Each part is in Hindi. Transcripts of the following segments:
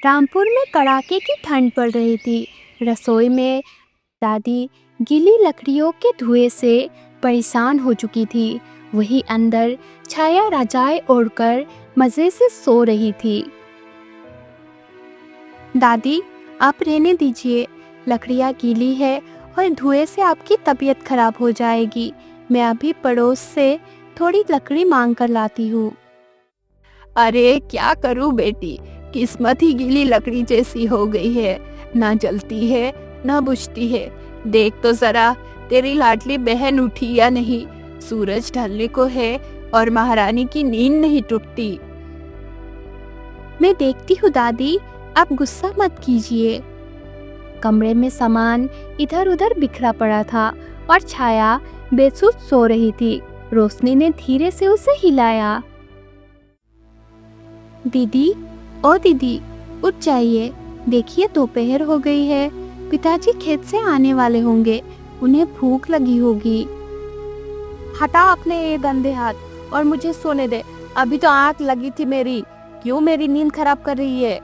रामपुर में कड़ाके की ठंड पड़ रही थी। रसोई में दादी गीली लकड़ियों के धुएं से परेशान हो चुकी थी। वही अंदर छाया रजाई ओढ़कर मज़े से सो रही थी। दादी, आप रहने दीजिए, लकड़ियाँ गीली है और धुएं से आपकी तबीयत खराब हो जाएगी। मैं अभी पड़ोस से थोड़ी लकड़ी मांग कर लाती हूँ। अरे क्या करूं बेटी, किस्मत ही गीली लकड़ी जैसी हो गई है। ना जलती है ना बुझती है। देख तो जरा, तेरी लाडली बहन उठी या नहीं। सूरज ढलने को है और महारानी की नींद नहीं टूटती। मैं देखती हूँ दादी, आप गुस्सा मत कीजिए। कमरे में सामान इधर उधर बिखरा पड़ा था और छाया बेसुध सो रही थी। रोशनी ने धीरे से उसे हिलाया। दीदी, ओ दीदी, उठ जाइए। देखिए दोपहर हो गई है। पिताजी खेत से आने वाले होंगे, उन्हें भूख लगी होगी। हटा अपने ये गंदे हाथ और मुझे सोने दे। अभी तो आंख लगी थी मेरी। क्यों मेरी नींद खराब कर रही है?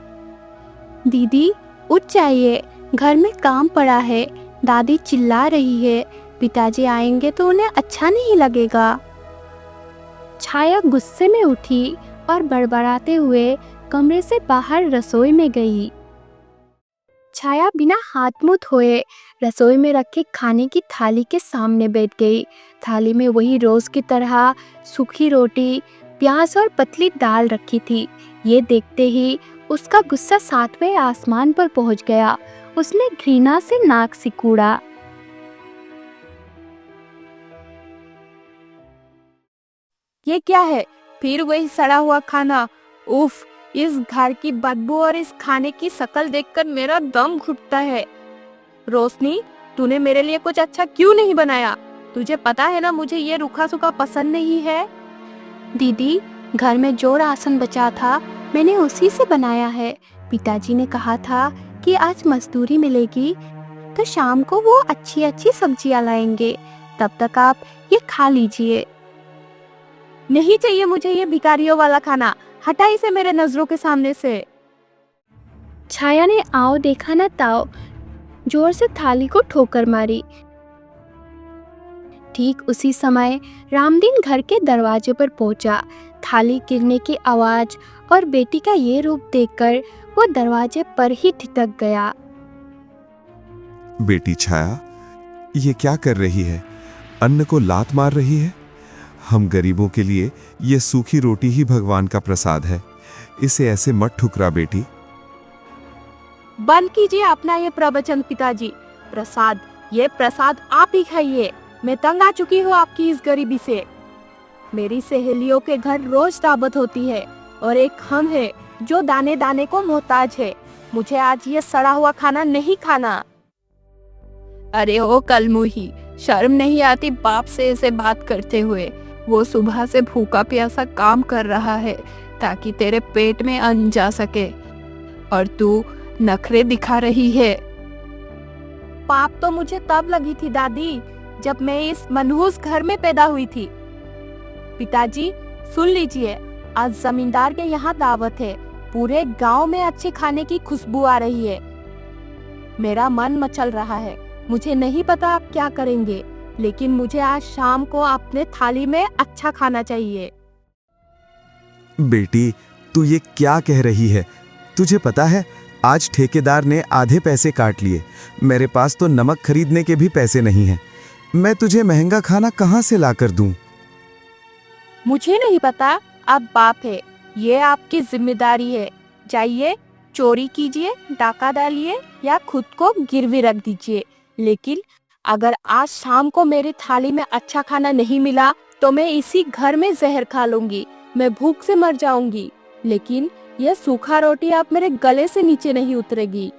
दीदी, उठ जाइए, घर में काम पड़ा है। दादी चिल्ला रही है, पिताजी आएंगे तो उन्हें अच्छा नहीं लगेगा। छाया गुस्से में उठी और बड़बड़ाते हुए कमरे से बाहर रसोई में गई। छाया बिना हाथ मुंह धोए रसोई में रखे खाने की थाली के सामने बैठ गई। थाली में वही रोज की तरह सूखी रोटी, प्याज और पतली दाल रखी थी। ये देखते ही उसका गुस्सा 7वें आसमान पर पहुंच गया। उसने घृणा से नाक सिकुड़ा। ये क्या है? फिर वही सड़ा हुआ खाना। उफ, इस घर की बदबू और इस खाने की शक्ल देखकर मेरा दम घुटता है। रोशनी, तूने मेरे लिए कुछ अच्छा क्यों नहीं बनाया? तुझे पता है ना, मुझे ये रूखा सूखा पसंद नहीं है। दीदी, घर में जो राशन बचा था मैंने उसी से बनाया है। पिताजी ने कहा था कि आज मजदूरी मिलेगी तो शाम को वो अच्छी अच्छी सब्जियां लाएंगे। तब तक आप ये खा लीजिए। नहीं चाहिए मुझे ये भिखारियों वाला खाना। हटा इसे मेरे नजरों के सामने से। छाया ने आओ देखा न ताओ जोर से थाली को ठोकर मारी। ठीक उसी समय रामदीन घर के दरवाजे पर पहुंचा। थाली गिरने की आवाज और बेटी का ये रूप देखकर वो दरवाजे पर ही ठिठक गया। बेटी छाया, ये क्या कर रही है? अन्न को लात मार रही है। हम गरीबों के लिए ये सूखी रोटी ही भगवान का प्रसाद है। इसे ऐसे मत ठुकरा बेटी। बंद कीजिए अपना ये प्रवचन पिताजी। प्रसाद, ये प्रसाद आप ही खाइए। मैं तंग आ चुकी हूँ आपकी इस गरीबी से। मेरी सहेलियों के घर रोज दावत होती है और एक हम है जो दाने दाने को मोहताज है। मुझे आज ये सड़ा हुआ खाना नहीं खाना। अरे ओ कलमुही, शर्म नहीं आती बाप से ऐसे बात करते हुए? वो सुबह से भूखा प्यासा काम कर रहा है ताकि तेरे पेट में अन्न जा सके, और तू नखरे दिखा रही है। पाप तो मुझे तब लगी थी दादी, जब मैं इस मनहूस घर में पैदा हुई थी। पिताजी, सुन लीजिए, आज जमींदार के यहाँ दावत है। पूरे गांव में अच्छे खाने की खुशबू आ रही है। मेरा मन मचल रहा है। मुझे नहीं पता आप क्या करेंगे, लेकिन मुझे आज शाम को अपने थाली में अच्छा खाना चाहिए। बेटी, तू ये क्या कह रही है? तुझे पता है, आज ठेकेदार ने आधे पैसे काट लिए। मेरे पास तो नमक खरीदने के भी पैसे नहीं हैं। मैं तुझे महंगा खाना कहाँ से लाकर दूं? मुझे नहीं पता, आप बाप है, ये आपकी जिम्मेदारी है। जाइए, चोरी कीजिए, डाका डालिए या खुद को गिरवी रख दीजिए, लेकिन अगर आज शाम को मेरी थाली में अच्छा खाना नहीं मिला तो मैं इसी घर में जहर खा लूंगी। मैं भूख से मर जाऊंगी, लेकिन यह सूखा रोटी आप मेरे गले से नीचे नहीं उतरेगी।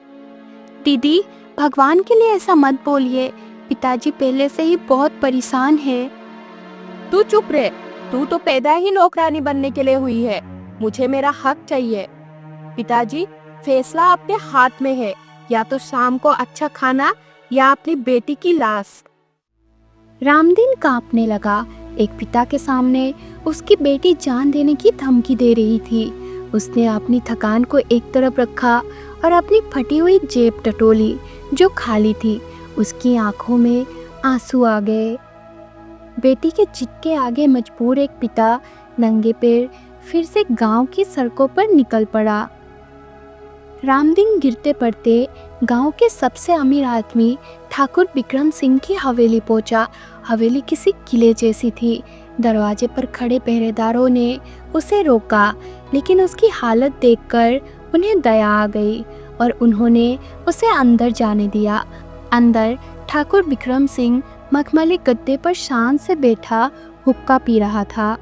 दीदी, भगवान के लिए ऐसा मत बोलिए। पिताजी पहले से ही बहुत परेशान है। तू चुप रहे। तू तो पैदा ही नौकरानी बनने के लिए हुई है। मुझे मेरा हक चाहिए। पिताजी, फैसला आपके हाथ में है। या तो शाम को अच्छा खाना या अपनी बेटी की लाश। रामदीन कांपने लगा। एक पिता के सामने उसकी बेटी जान देने की धमकी दे रही थी। उसने अपनी थकान को एक तरफ रखा और अपनी फटी हुई जेब टटोली जो खाली थी। उसकी आंखों में आंसू आ गए। बेटी के जिद के आगे मजबूर एक पिता नंगे पैर फिर से गांव की सड़कों पर निकल पड़ा। रामदीन गिरते पड़ते गांव के सबसे अमीर आदमी ठाकुर विक्रम सिंह की हवेली पहुंचा। हवेली किसी किले जैसी थी। दरवाजे पर खड़े पहरेदारों ने उसे रोका, लेकिन उसकी हालत देखकर उन्हें दया आ गई और उन्होंने उसे अंदर जाने दिया। अंदर ठाकुर विक्रम सिंह मखमली गद्दे पर शान से बैठा हुक्का पी रहा था।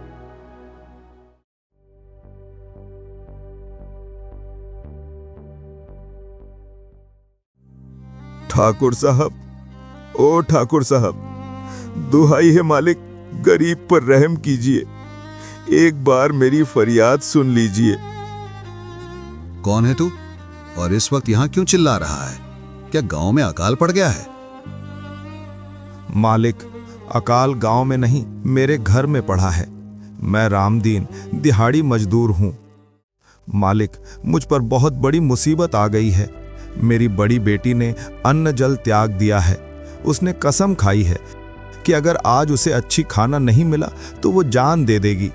ठाकुर साहब, ओ ठाकुर साहब, दुहाई है मालिक, गरीब पर रहम कीजिए। एक बार मेरी फरियाद सुन लीजिए। कौन है तू और इस वक्त यहाँ क्यों चिल्ला रहा है? क्या गांव में अकाल पड़ गया है? मालिक, अकाल गांव में नहीं, मेरे घर में पड़ा है। मैं रामदीन दिहाड़ी मजदूर हूं। मालिक, मुझ पर बहुत बड़ी मुसीबत आ गई है। मेरी बड़ी बेटी ने अन्न जल त्याग दिया है। उसने कसम खाई है कि अगर आज उसे अच्छी खाना नहीं मिला तो वो जान दे देगी।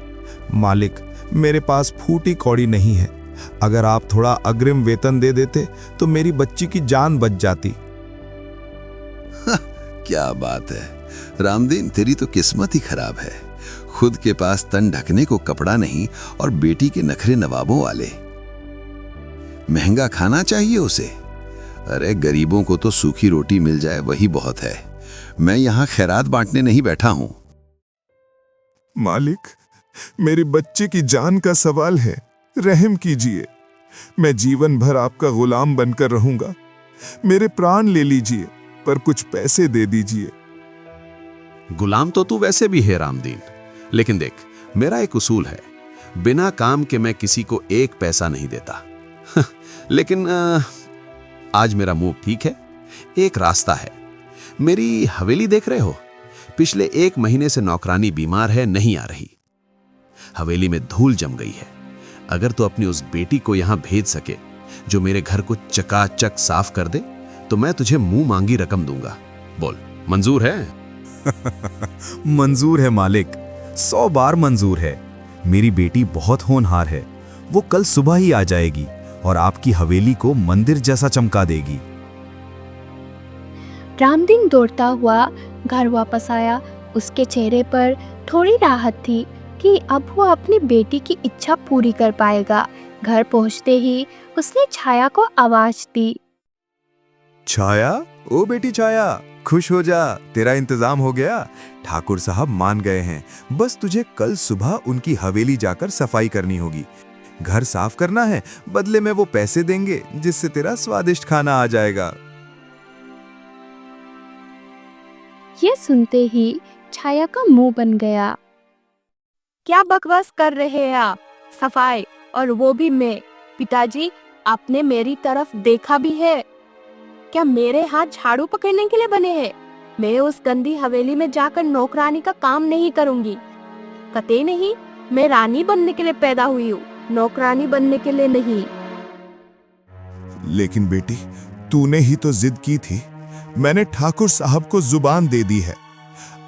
मालिक, मेरे पास फूटी कौड़ी नहीं है। अगर आप थोड़ा अग्रिम वेतन दे देते तो मेरी बच्ची की जान बच जाती। क्या बात है रामदीन, तेरी तो किस्मत ही खराब है। खुद के पास तन ढकने को कपड़ा नहीं और बेटी के नखरे नवाबों वाले। महंगा खाना चाहिए उसे। अरे गरीबों को तो सूखी रोटी मिल जाए वही बहुत है। मैं यहाँ खैरात बांटने नहीं बैठा हूं। मालिक, मेरी बच्चे की जान का सवाल है, रहम कीजिए। मैं जीवन भर आपका गुलाम बनकर रहूंगा। मेरे प्राण ले लीजिए, पर कुछ पैसे दे दीजिए। गुलाम तो तू वैसे भी है रामदीन, लेकिन देख, मेरा एक उसूल है, बिना काम के मैं किसी को एक पैसा नहीं देता। लेकिन आज मेरा मूड ठीक है। एक रास्ता है। मेरी हवेली देख रहे हो? पिछले 1 महीने से नौकरानी बीमार है, नहीं आ रही। हवेली में धूल जम गई है। अगर तू अपनी उस बेटी को यहां भेज सके जो मेरे घर को चकाचक साफ कर दे, तो मैं तुझे मुंह मांगी रकम दूंगा। बोल, मंजूर है? मंजूर है मालिक, 100 बार मंजूर है। मेरी बेटी बहुत होनहार है। वो कल सुबह ही आ जाएगी और आपकी हवेली को मंदिर जैसा चमका देगी। रामदीन दौड़ता हुआ घर वापस आया। उसके चेहरे पर थोड़ी राहत थी कि अब वो अपनी बेटी की इच्छा पूरी कर पाएगा। घर पहुंचते ही उसने छाया को आवाज दी। छाया, ओ बेटी छाया, खुश हो जा, तेरा इंतजाम हो गया। ठाकुर साहब मान गए हैं। बस तुझे कल सुबह उनकी हवेली जाकर सफाई करनी होगी। घर साफ करना है, बदले में वो पैसे देंगे जिससे तेरा स्वादिष्ट खाना आ जाएगा। ये सुनते ही छाया का मुंह बन गया। क्या बकवास कर रहे हैं आप? सफाई, और वो भी मैं? पिताजी, आपने मेरी तरफ देखा भी है? क्या मेरे हाथ झाड़ू पकड़ने के लिए बने हैं? मैं उस गंदी हवेली में जाकर नौकरानी का काम नहीं करूंगी। कतई नहीं, मैं रानी बनने के लिए पैदा हुई हूँ, नौकरानी बनने के लिए नहीं। लेकिन बेटी, तूने ही तो जिद की थी। मैंने ठाकुर साहब को जुबान दे दी है।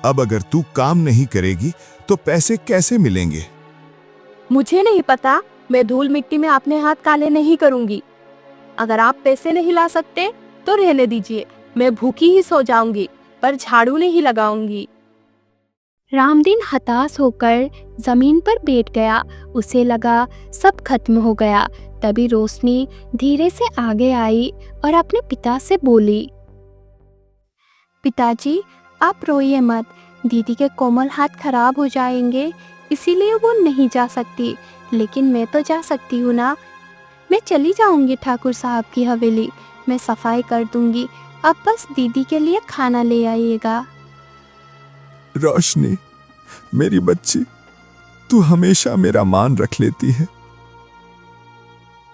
अब अगर तू काम नहीं करेगी तो पैसे कैसे मिलेंगे? मुझे नहीं पता, मैं धूल मिट्टी में अपने हाथ काले नहीं करूंगी। अगर आप पैसे नहीं ला सकते तो रहने दीजिए, मैं भूखी ही सो जाऊंगी, पर झाड़ू नहीं लगाऊंगी। रामदीन हताश होकर जमीन पर बैठ गया। उसे लगा सब खत्म हो गया। तभी रोशनी धीरे से आगे आई और अपने पिता से बोली, पिताजी, आप रोइए मत। दीदी के कोमल हाथ खराब हो जाएंगे, इसीलिए वो नहीं जा सकती, लेकिन मैं तो जा सकती हूँ ना। मैं चली जाऊंगी ठाकुर साहब की हवेली, मैं सफाई कर दूंगी। अब बस दीदी के लिए खाना ले आइएगा। रोशनी, मेरी बच्ची, तू हमेशा मेरा मान रख लेती है।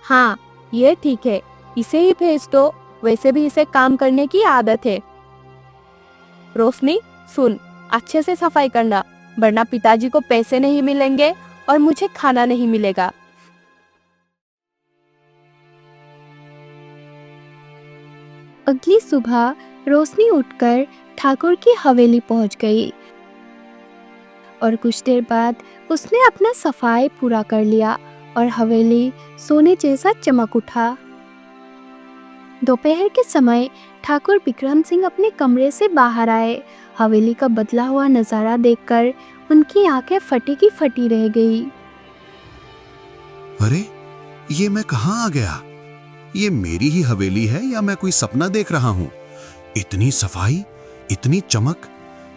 हाँ, ये ठीक है, इसे ही भेज दो। वैसे भी इसे काम करने की आदत है। रोशनी, सुन, अच्छे से सफाई करना, वरना पिताजी को पैसे नहीं मिलेंगे और मुझे खाना नहीं मिलेगा। अगली सुबह रोशनी उठकर ठाकुर की हवेली पहुंच गई और कुछ देर बाद उसने अपना सफाई पूरा कर लिया और हवेली सोने जैसा चमक उठा। दोपहर के समय ठाकुर विक्रम सिंह अपने कमरे से बाहर आए। हवेली का बदला हुआ नजारा देखकर उनकी आंखें फटी की फटी रह गई। अरे, ये मैं कहाँ आ गया? ये मेरी ही हवेली है या मैं कोई सपना देख रहा हूँ? इतनी सफाई, इतनी चमक,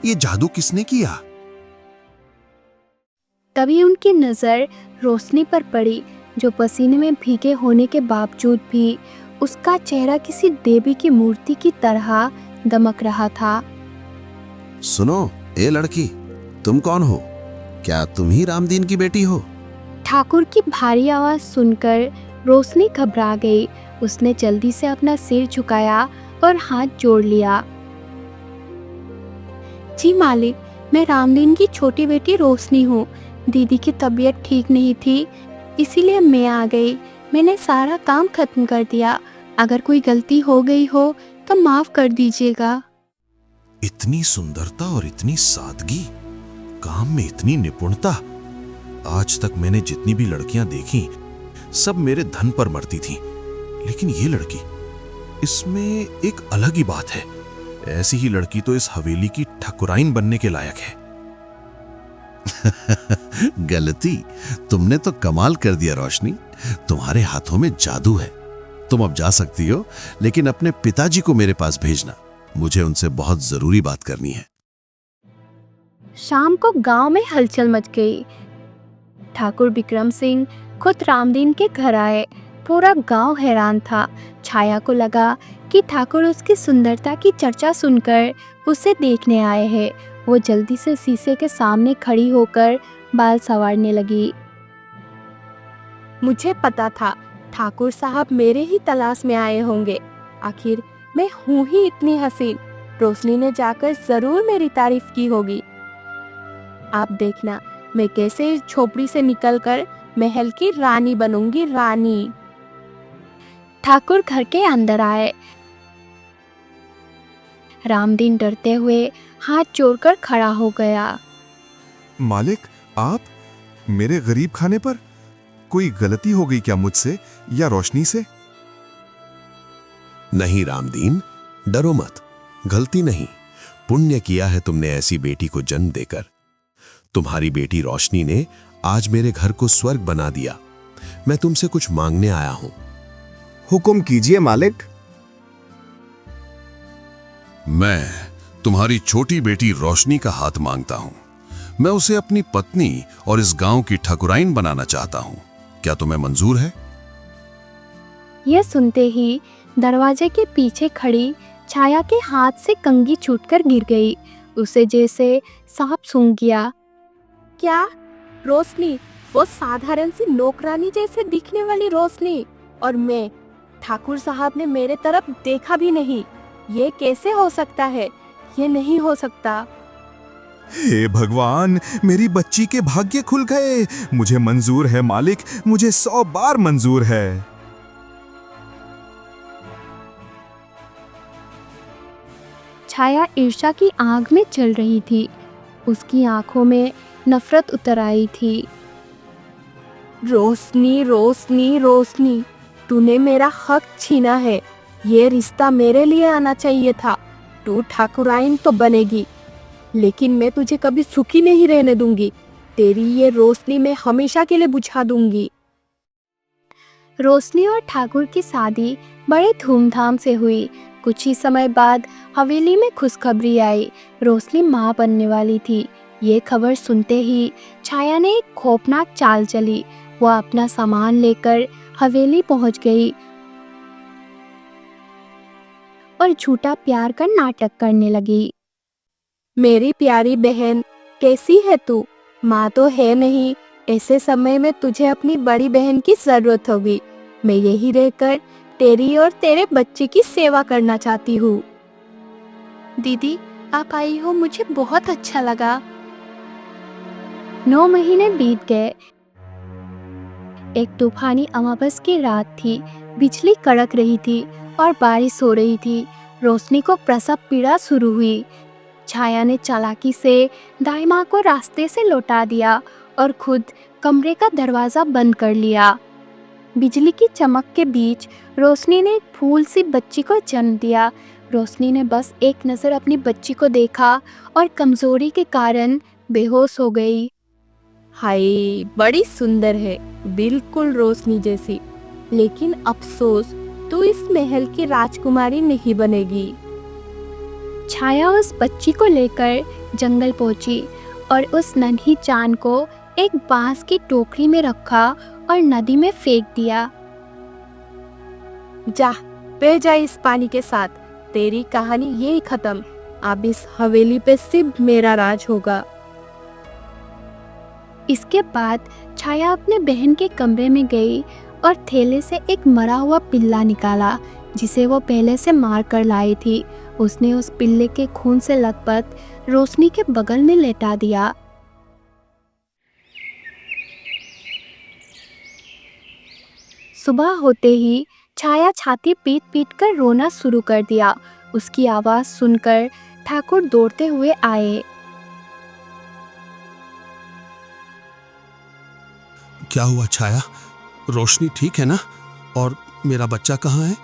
ये जादू किसने किया? तभी उनकी नजर रोशनी पर पड़ी, जो पसीने में भीगे होने के बावजूद भी उसका चेहरा किसी देवी की मूर्ति की तरह दमक रहा था। सुनो, ए लड़की, तुम कौन हो? क्या तुम ही रामदीन की बेटी हो? ठाकुर की भारी आवाज सुनकर रोशनी घबरा गई। उसने जल्दी से अपना सिर झुकाया और हाथ जोड़ लिया। जी मालिक, मैं रामदीन की छोटी बेटी रोशनी हूँ। दीदी की तबीयत ठीक नहीं थी, इसीलिए मैं आ गई। मैंने सारा काम खत्म कर दिया। अगर कोई गलती हो गई हो तो माफ कर दीजिएगा। इतनी सुंदरता और इतनी सादगी, काम में इतनी निपुणता। आज तक मैंने जितनी भी लड़कियां देखी, सब मेरे धन पर मरती थीं, लेकिन ये लड़की, इसमें एक अलग ही बात है। ऐसी ही लड़की तो इस हवेली की ठकुराइन बनने के लायक है। गलती, तुमने तो कमाल कर दिया रोशनी। तुम्हारे हाथों में जादू है। तुम अब जा सकती हो, लेकिन अपने पिताजी को मेरे पास भेजना। मुझे उनसे बहुत जरूरी बात करनी है। शाम को गांव में हलचल मच गई। ठाकुर विक्रम सिंह खुद रामदीन के घर आए। पूरा गांव हैरान था। छाया को लगा कि ठाकुर उसकी सुंदरता की चर्चा सुनकर उसे देखने आए हैं। वो जल्दी से शीशे के सामने खड़ी होकर बाल संवारने लगी। मुझे पता था ठाकुर साहब मेरे ही तलाश में आए होंगे। आखिर मैं हूँ ही इतनी हसीन। रोशनी ने जाकर जरूर मेरी तारीफ की होगी। आप देखना, मैं कैसे इस झोपड़ी से निकलकर महल की रानी बनूंगी, रानी। ठाकुर घर के अंदर आए। रामदीन डरते हुए हाथ जोड़कर खड़ा हो गया। मालिक, आप? मेरे गरीब खाने पर कोई गलती हो गई क्या मुझसे या रोशनी से? नहीं रामदीन, डरो मत। गलती नहीं, पुण्य किया है तुमने ऐसी बेटी को जन्म देकर। तुम्हारी बेटी रोशनी ने आज मेरे घर को स्वर्ग बना दिया। मैं तुमसे कुछ मांगने आया हूं। हुक्म कीजिए मालिक। मैं तुम्हारी छोटी बेटी रोशनी का हाथ मांगता हूं। मैं उसे अपनी पत्नी और इस गांव की ठकुराइन बनाना चाहता हूं। क्या तुम्हें मंजूर है? यह सुनते ही दरवाजे के पीछे खड़ी छाया के हाथ से कंघी छूटकर गिर गई। उसे जैसे सांप सूंघ गया। क्या? रोशनी, वो साधारण सी नौकरानी जैसे दिखने वाली रोशनी, और मैं, ठाकुर साहब ने मेरे तरफ देखा भी नहीं। ये कैसे हो सकता है? ये नहीं हो सकता। हे भगवान, मेरी बच्ची के भाग्य खुल गए। मुझे मंजूर है मालिक, मुझे 100 बार मंजूर है। छाया ईर्ष्या की आग में चल रही थी। उसकी आंखों में नफरत उतर आई थी। रोशनी, रोशनी, रोशनी, तूने मेरा हक छीना है। ये रिश्ता मेरे लिए आना चाहिए था। तू ठाकुराइन तो बनेगी, लेकिन मैं तुझे कभी सुखी नहीं रहने दूंगी। तेरी ये रोशनी मैं हमेशा के लिए बुझा दूंगी। रोशनी और ठाकुर की शादी बड़े धूमधाम से हुई। कुछ ही समय बाद हवेली में खुशखबरी आई। रोशनी माँ बनने वाली थी। ये खबर सुनते ही छाया ने एक खौफनाक चाल चली। वह अपना सामान लेकर हवेली पहुंच गई और झूठा प्यार का नाटक करने लगी। मेरी प्यारी बहन, कैसी है तू? माँ तो है नहीं। ऐसे समय में तुझे अपनी बड़ी बहन की जरूरत होगी। मैं यही रहकर तेरी और तेरे बच्चे की सेवा करना चाहती हूँ। दीदी, आप आई हो, मुझे बहुत अच्छा लगा। 9 महीने बीत गए। एक तूफानी अमावस की रात थी। बिजली कड़क रही थी और बारिश हो रही थी। रोशनी को प्रसव पीड़ा शुरू हुई। छाया ने चालाकी से दाई माँ को रास्ते से लौटा दिया और खुद कमरे का दरवाज़ा बंद कर लिया। बिजली की चमक के बीच रोशनी ने एक फूल सी बच्ची को जन्म दिया। रोशनी ने बस एक नज़र अपनी बच्ची को देखा और कमज़ोरी के कारण बेहोश हो गई। हाय, बड़ी सुंदर है, बिल्कुल रोशनी जैसी। लेकिन अफसोस, तू इस महल की राजकुमारी नहीं बनेगी। छाया उस बच्ची को लेकर जंगल पहुंची और उस नन्ही चांद को एक बांस की टोकरी में रखा और नदी में फेंक दिया। जा, बह जा इस पानी के साथ। तेरी कहानी यही खत्म। अब इस हवेली पे सिर्फ मेरा राज होगा। इसके बाद छाया अपने बहन के कमरे में गई और थैले से एक मरा हुआ पिल्ला निकाला जिसे वो पहले से मार कर लाई थी। उसने उस पिल्ले के खून से लथपथ रोशनी के बगल में लेटा दिया। सुबह होते ही छाया छाती पीट पीट कर रोना शुरू कर दिया। उसकी आवाज़ सुनकर ठाकुर दौड़ते हुए आए। क्या हुआ छाया? रोशनी ठीक है ना? और मेरा बच्चा कहाँ है?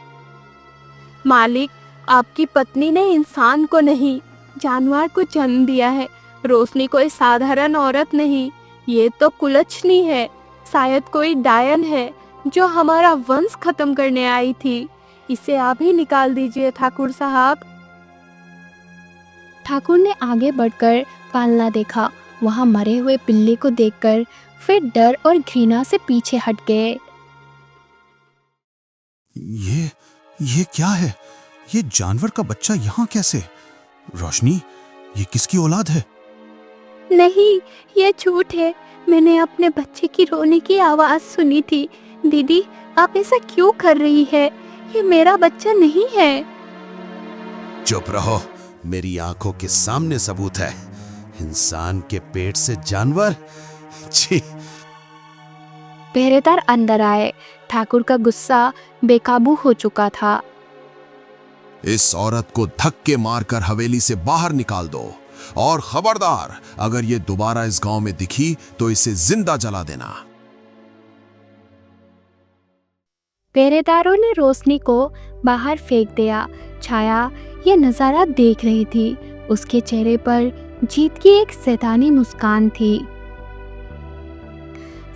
मालिक, आपकी पत्नी ने इंसान को नहीं, जानवर को जन्म दिया है। रोशनी कोई साधारण औरत नहीं, ये तो कुलच्छनी है। शायद कोई डायन है जो हमारा वंश खत्म करने आई थी। इसे आप ही निकाल दीजिए ठाकुर साहब। ठाकुर ने आगे बढ़कर पालना देखा। वहां मरे हुए पिल्ले को देखकर फिर डर और घृणा से पीछे हट गए। ये क्या है? ये जानवर का बच्चा यहाँ कैसे? रोशनी, ये किसकी औलाद है? नहीं, ये झूठ है। मैंने अपने बच्चे की रोने की आवाज सुनी थी। दीदी, आप ऐसा क्यों कर रही है? ये मेरा बच्चा नहीं है। चुप रहो, मेरी आंखों के सामने सबूत है। इंसान के पेट से जानवर? छी! पहरेदार अंदर आए। ठाकुर का गुस्सा बेकाबू हो चुका था। इस औरत को धक्के मारकर हवेली से बाहर निकाल दो, और खबरदार, अगर ये दोबारा इस गांव में दिखी तो इसे जिंदा जला देना। पहरेदारों ने रोशनी को बाहर फेंक दिया। छाया ये नज़ारा देख रही थी। उसके चेहरे पर जीत की एक शैतानी मुस्कान थी।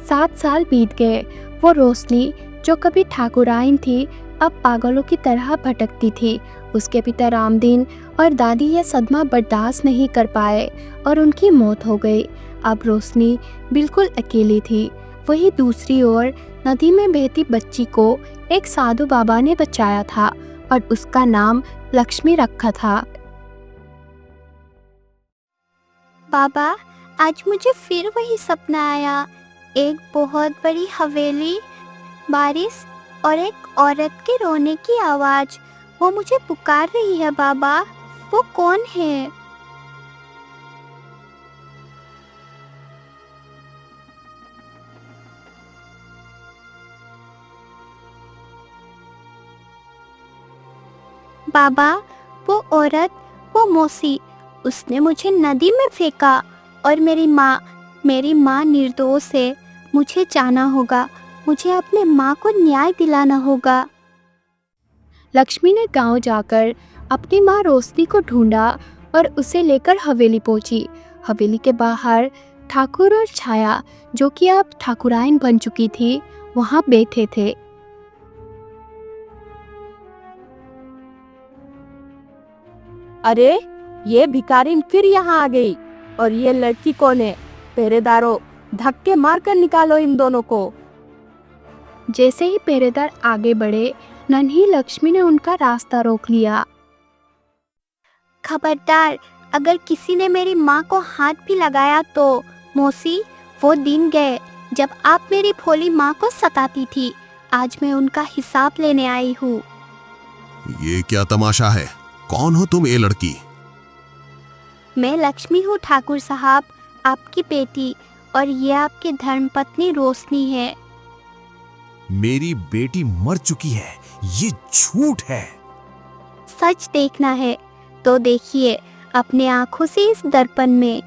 7 साल बीत गए। वो रोशनी जो कभी ठाकुराइन थी अब पागलों की तरह भटकती थी। उसके पिता रामदीन और दादी ये सदमा बर्दाश्त नहीं कर पाए और उनकी मौत हो गई। अब रोशनी बिल्कुल अकेली थी। वहीं दूसरी ओर नदी में बहती बच्ची को एक साधु बाबा ने बचाया था और उसका नाम लक्ष्मी रखा था। बाबा, आज मुझे फिर वही सपना आया। एक बहुत बड़ी हवेली, बारिश और एक औरत के रोने की आवाज। वो मुझे पुकार रही है बाबा। वो कौन है? बाबा, वो औरत, वो मौसी, उसने मुझे नदी में फेंका। और मेरी माँ निर्दोष है। मुझे जाना होगा। मुझे अपने माँ को न्याय दिलाना होगा। लक्ष्मी ने गांव जाकर अपनी माँ रोशनी को ढूंढा और उसे लेकर हवेली पहुंची। हवेली के बाहर ठाकुर और छाया, जो कि अब ठाकुराइन बन चुकी थी, वहां बैठे थे। अरे, ये भिखारिन फिर यहाँ आ गई। और ये लड़की कौन है? पहरेदारों, धक्के मारकर निकालो इन दोनों को। जैसे ही पहरेदार आगे बढ़े, नन्ही लक्ष्मी ने उनका रास्ता रोक लिया। खबरदार, अगर किसी ने मेरी माँ को हाथ भी लगाया तो। मौसी, वो दिन गए जब आप मेरी भोली माँ को सताती थी। आज मैं उनका हिसाब लेने आई हूँ। ये क्या तमाशा है? कौन हो तुम, ये लड़की? मैं लक्ष्मी हूँ ठाकुर साहब, आपकी बेटी। और ये आपकी धर्मपत्नी रोशनी है। मेरी बेटी मर चुकी है, ये झूठ है। सच देखना है तो देखिए अपने आंखों से इस दर्पण में।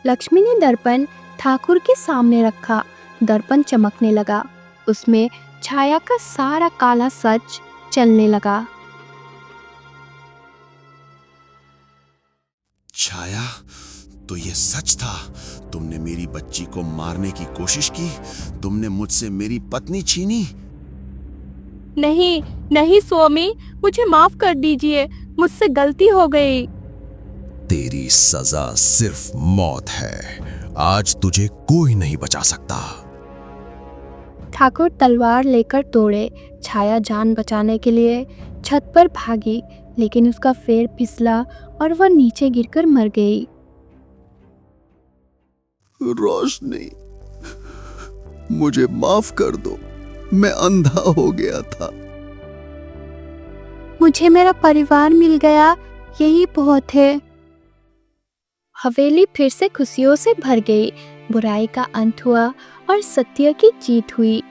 लक्ष्मी ने दर्पण ठाकुर के सामने रखा। दर्पण चमकने लगा। उसमें छाया का सारा काला सच चलने लगा। छाया, तो ये सच था। तुमने मेरी बच्ची को मारने की कोशिश की। तुमने मुझसे मेरी पत्नी छीनी। नहीं नहीं स्वामी, मुझे माफ कर दीजिए, मुझसे गलती हो गई। तेरी सजा सिर्फ मौत है। आज तुझे कोई नहीं बचा सकता। ठाकुर तलवार लेकर दौड़े। छाया जान बचाने के लिए छत पर भागी, लेकिन उसका पैर फिसला और वह नीचे गिरकर मर गई। रोशनी, मुझे माफ कर दो, मैं अंधा हो गया था। मुझे मेरा परिवार मिल गया, यही बहुत है। हवेली फिर से खुशियों से भर गई। बुराई का अंत हुआ और सत्य की जीत हुई।